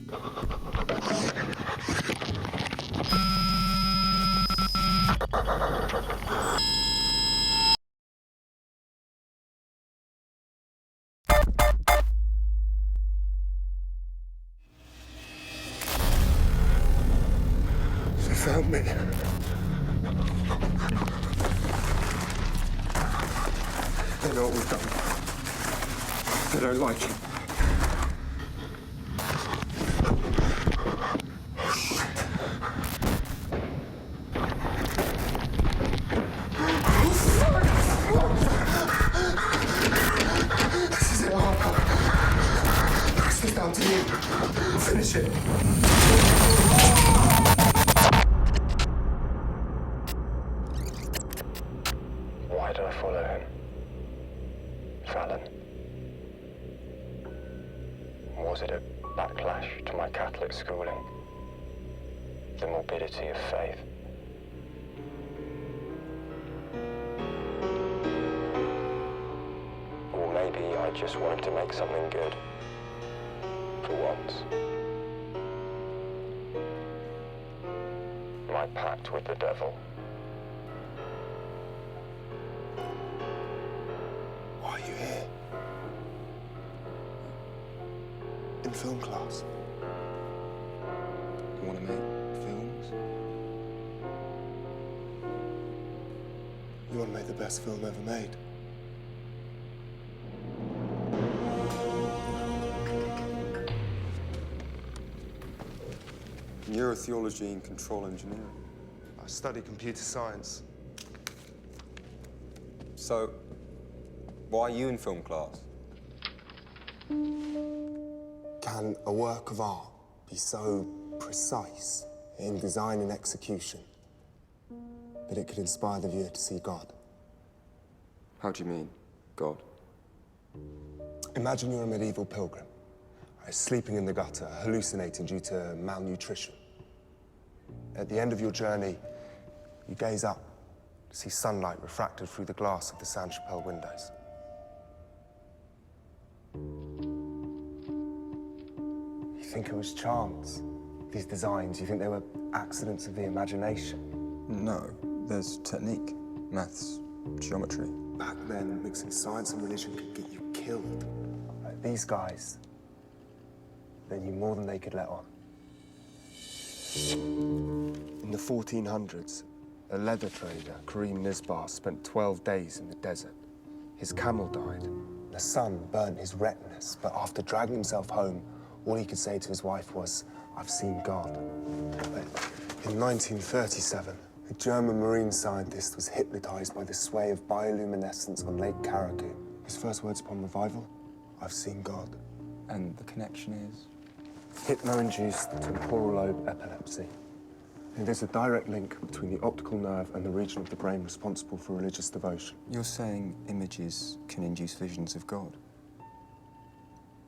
They found me. They know what we've done. They don't like it. This is it, Harper. The rest is down to you. Finish it. Why did I follow him? Fallon? Was it a backlash to my Catholic schooling? The morbidity of faith? Or maybe I just wanted to make something good. For once. My pact with the devil. Why are you here? In film class. You want to make films? You want to make the best film ever made. Neurotheology and control engineering. I study computer science. So, why are you in film class? Can a work of art be so precise in design and execution that it could inspire the viewer to see God? How do you mean, God? Imagine you're a medieval pilgrim, sleeping in the gutter, hallucinating due to malnutrition. At the end of your journey, you gaze up to see sunlight refracted through the glass of the Sainte-Chapelle windows. You think it was chance, these designs? You think they were accidents of the imagination? No, there's technique, maths, geometry. Back then, mixing science and religion could get you killed. Like these guys, they knew more than they could let on. In the 1400s, a leather trader, Karim Nisbar, spent 12 days in the desert. His camel died. The sun burnt his retinas, but after dragging himself home, all he could say to his wife was, "I've seen God." But in 1937, a German marine scientist was hypnotized by the sway of bioluminescence on Lake Karakou. His first words upon revival, "I've seen God." And the connection is? Hypno-induced temporal lobe epilepsy. And there's a direct link between the optical nerve and the region of the brain responsible for religious devotion. You're saying images can induce visions of God?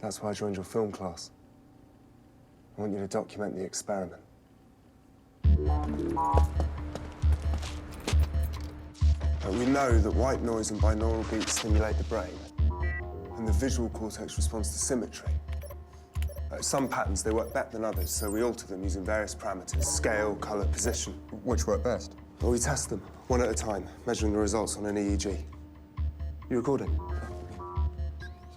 That's why I joined your film class. I want you to document the experiment. We know that white noise and binaural beats stimulate the brain, and the visual cortex responds to symmetry. Some patterns, they work better than others, so we alter them using various parameters: scale, color, position. Which work best? Well, we test them, one at a time, measuring the results on an EEG. You recording?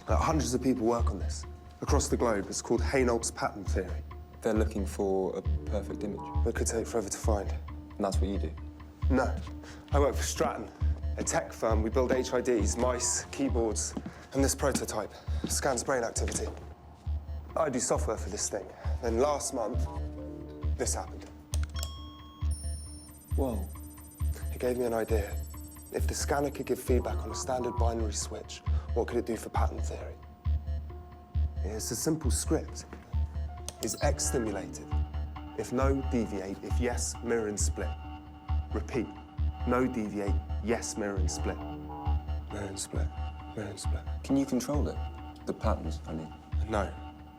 Hundreds of people work on this. Across the globe, it's called Hainault's pattern theory. They're looking for a perfect image. It could take forever to find. And that's what you do? No. I work for Stratton, a tech firm. We build HIDs, mice, keyboards, and this prototype scans brain activity. I do software for this thing. Then last month, this happened. Whoa. It gave me an idea. If the scanner could give feedback on a standard binary switch, what could it do for pattern theory? It's a simple script. Is X stimulated? If no, deviate. If yes, mirror and split. Repeat. No, deviate. Yes, mirror and split. Mirror and split. Mirror and split. Can you control it? The patterns, I mean. No.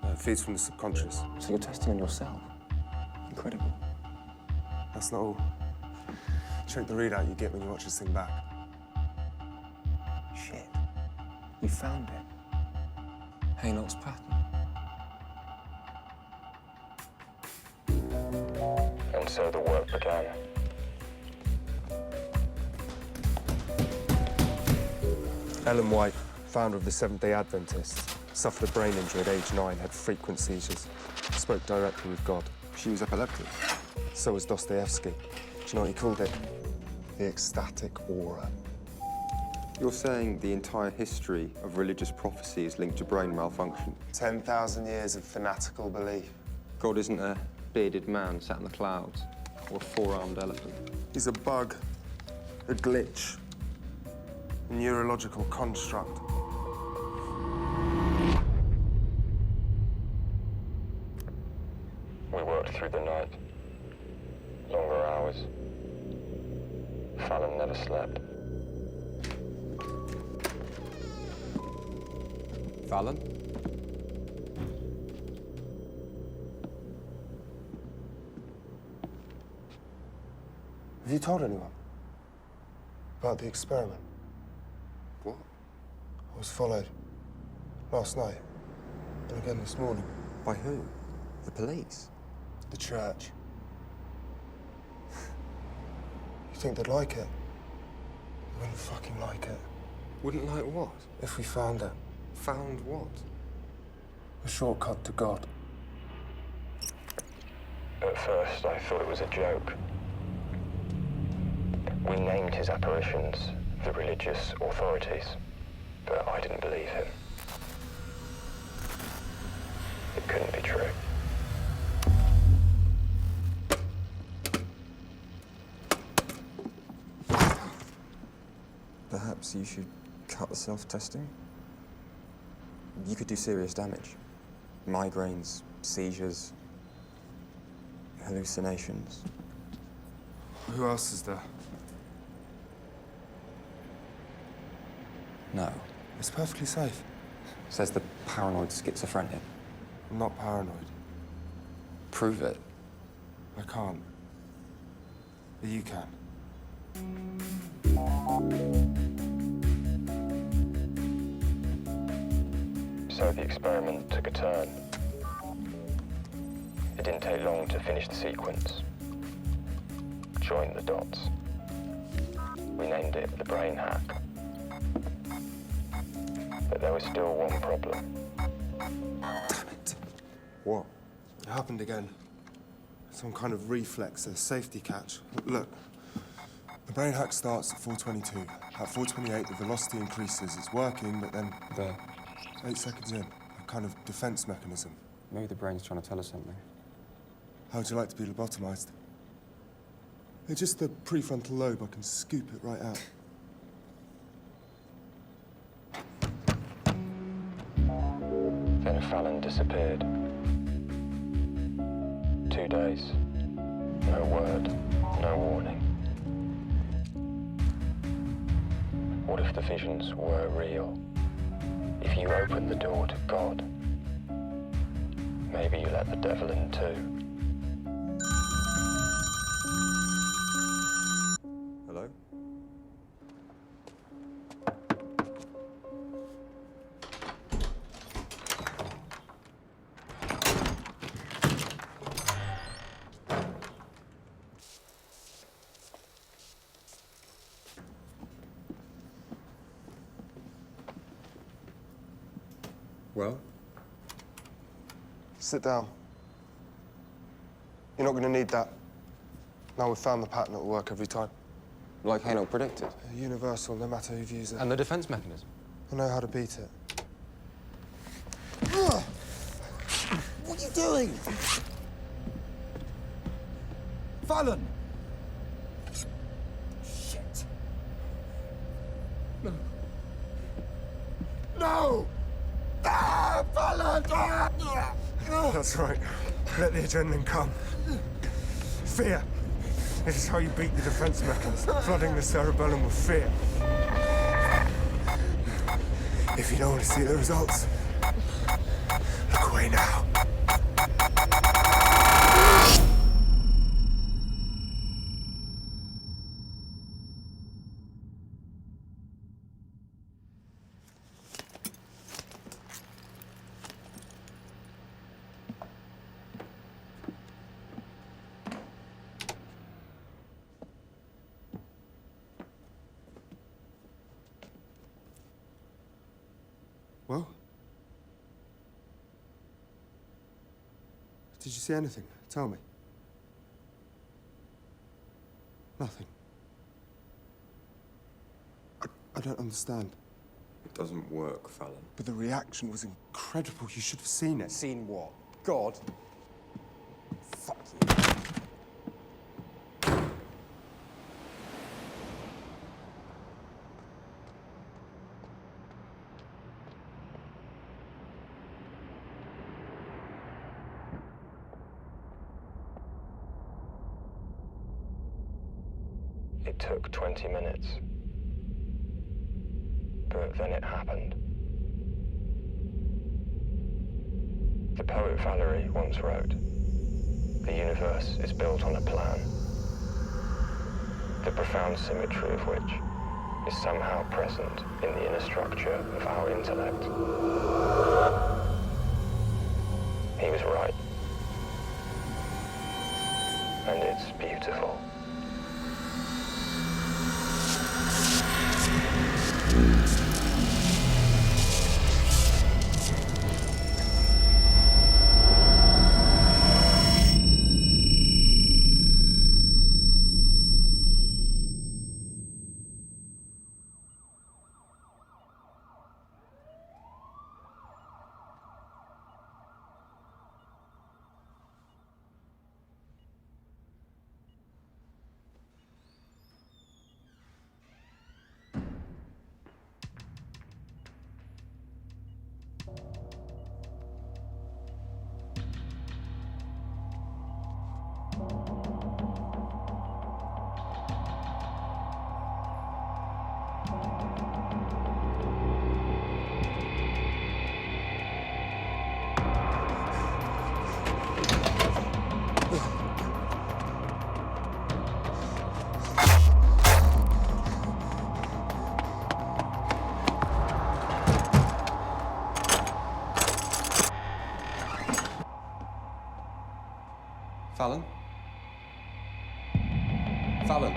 It feeds from the subconscious. So you're testing on yourself? Incredible. That's not all. Check the readout you get when you watch this thing back. Shit. You found it. Hainault's pattern. so the work began. Ellen White, founder of the Seventh-day Adventists, suffered a brain injury at age 9, had frequent seizures, spoke directly with God. She was epileptic. So was Dostoevsky. Do you know what he called it? The ecstatic aura. You're saying the entire history of religious prophecy is linked to brain malfunction? 10,000 years of fanatical belief. God isn't a bearded man sat in the clouds or a four-armed elephant. He's a bug, a glitch, a neurological construct. We worked through the night. Longer hours. Fallon never slept. Fallon? Have you told anyone about the experiment? What? I was followed last night and again this morning. By who? The police? The church. You think they'd like it? They wouldn't fucking like it. Wouldn't like what? If we found it. Found what? A shortcut to God. At first, I thought it was a joke. We named his apparitions the religious authorities, but I didn't believe him. It couldn't be true. Perhaps you should cut the self-testing? You could do serious damage. Migraines, seizures, hallucinations. Who else is there? No. It's perfectly safe. Says the paranoid schizophrenic. I'm not paranoid. Prove it. I can't. But you can. So the experiment took a turn. It didn't take long to finish the sequence. Join the dots. We named it the brain hack. But there was still one problem. Damn it. What? It happened again. Some kind of reflex, a safety catch. Look, the brain hack starts at 4:22. At 4:28, the velocity increases. It's working, but then There. 8 seconds in, a kind of defense mechanism. Maybe the brain's trying to tell us something. How would you like to be lobotomized? It's just the prefrontal lobe. I can scoop it right out. Then Fallon disappeared. 2 days. No word, no warning. What if the visions were real? If you open the door to God, maybe you let the devil in too. Hello? Well? Sit down. You're not going to need that. Now we've found the pattern, it'll work every time. Like Hanoch predicted. Universal, no matter who views it. And the defense mechanism? I know how to beat it. What are you doing? Fallon! Shit. No. No! Ah, Fallon! Ah! That's right. Let the adrenaline come. Fear. This is how you beat the defense mechanism, flooding the cerebellum with fear. If you don't want to see the results, look away now. Well? Did you see anything? Tell me. Nothing. I don't understand. It doesn't work, Fallon. But the reaction was incredible. You should have seen it. Seen what? God? Fuck you. It took 20 minutes. But then it happened. The poet Valerie once wrote, "The universe is built on a plan, the profound symmetry of which is somehow present in the inner structure of our intellect." He was right. And it's beautiful. Fallon? Fallon?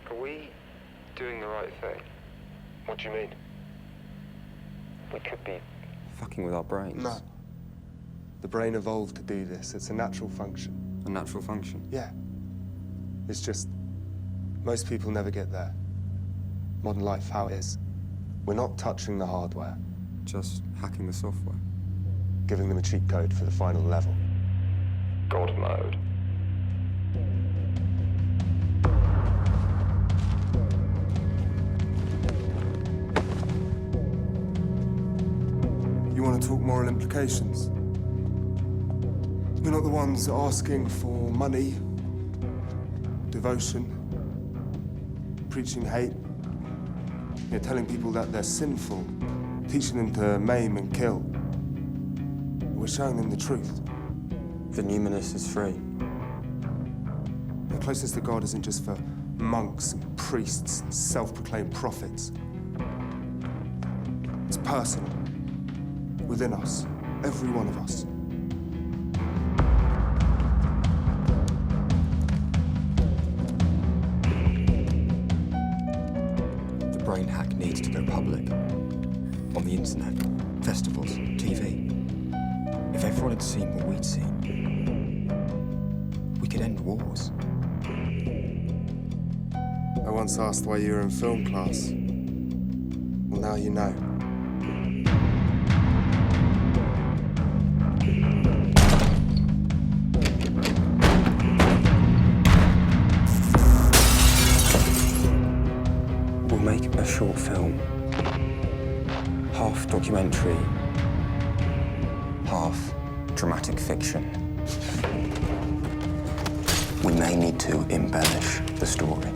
Are we doing the right thing? What do you mean? We could be... Fucking with our brains. No. The brain evolved to do this. It's a natural function. A natural function? Yeah. It's just, most people never get there. Modern life, how it is. We're not touching the hardware. Just hacking the software. Giving them a cheat code for the final level. God mode. You want to talk moral implications? We're not the ones asking for money, devotion, preaching hate. You're telling people that they're sinful, teaching them to maim and kill. We're showing them the truth. The numinous is free. The closest to God isn't just for monks and priests and self-proclaimed prophets. It's personal. Within us. Every one of us. The brain hack needs to go public. On the internet, festivals, TV. If everyone had seen what we'd seen, we could end wars. I once asked why you were in film class. Well, now you know. We'll make a short film. Half documentary, half dramatic fiction. We may need to embellish the story.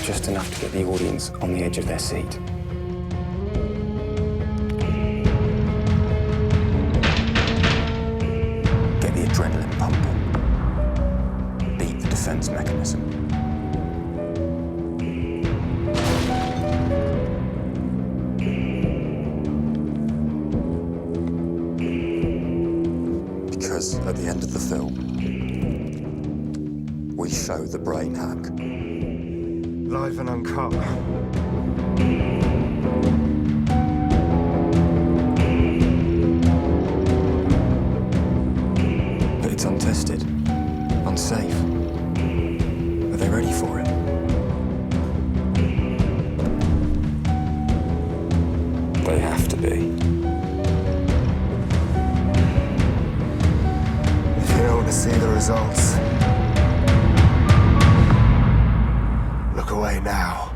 Just enough to get the audience on the edge of their seat. Get the adrenaline pumping. Beat the defense mechanism. Because at the end of the film, we show the brain hack. Live and uncut. But it's untested, unsafe. Are they ready for it? They have to be. If you don't want to see the results, look away now.